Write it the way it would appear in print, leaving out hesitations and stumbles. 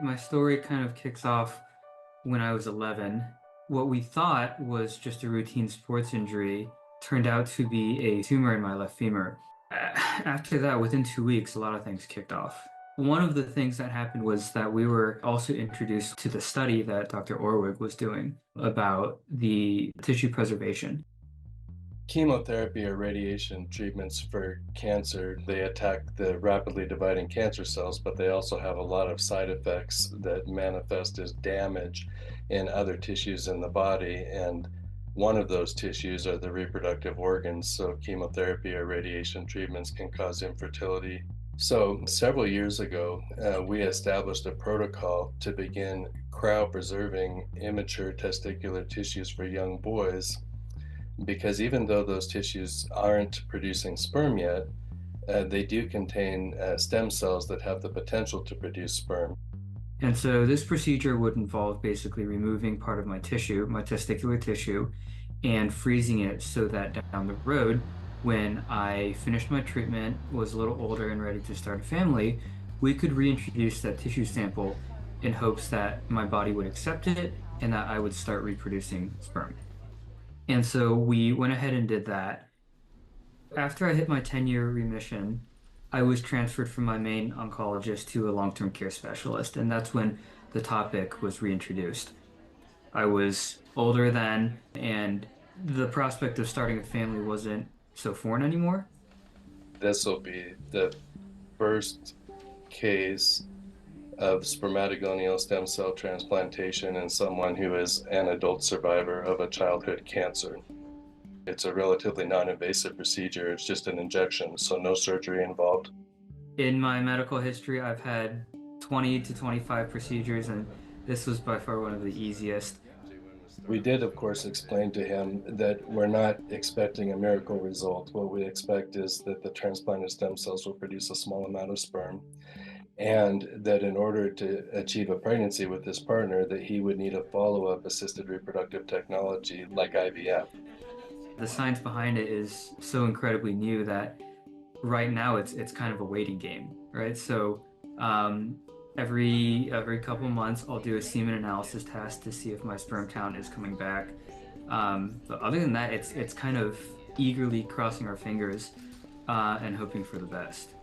My story kind of kicks off when I was 11. What we thought was just a routine sports injury turned out to be a tumor in my left femur. After that, within 2 weeks, a lot of things kicked off. One of the things that happened was that we were also introduced to the study that Dr. Orwig was doing about the tissue preservation. Chemotherapy or radiation treatments for cancer, they attack the rapidly dividing cancer cells, but they also have a lot of side effects that manifest as damage in other tissues in the body. And one of those tissues are the reproductive organs. So chemotherapy or radiation treatments can cause infertility. So several years ago, we established a protocol to begin cryopreserving immature testicular tissues for young boys, because even though those tissues aren't producing sperm yet, they do contain stem cells that have the potential to produce sperm. And so this procedure would involve basically removing part of my tissue, my testicular tissue, and freezing it so that down the road, when I finished my treatment, was a little older and ready to start a family, we could reintroduce that tissue sample in hopes that my body would accept it and that I would start reproducing sperm. And so we went ahead and did that. After I hit my 10-year remission, I was transferred from my main oncologist to a long-term care specialist, and that's when the topic was reintroduced. I was older then, and the prospect of starting a family wasn't so foreign anymore. This will be the first case of spermatogonial stem cell transplantation in someone who is an adult survivor of a childhood cancer. It's a relatively non-invasive procedure. It's just an injection, so no surgery involved. In my medical history, I've had 20 to 25 procedures, and this was by far one of the easiest. We did, of course, explain to him that we're not expecting a miracle result. What we expect is that the transplanted stem cells will produce a small amount of sperm, and that in order to achieve a pregnancy with this partner, that he would need a follow-up assisted reproductive technology like IVF. The science behind it is so incredibly new that right now it's kind of a waiting game, right? So every couple months I'll do a semen analysis test to see if my sperm count is coming back. But other than that, it's kind of eagerly crossing our fingers and hoping for the best.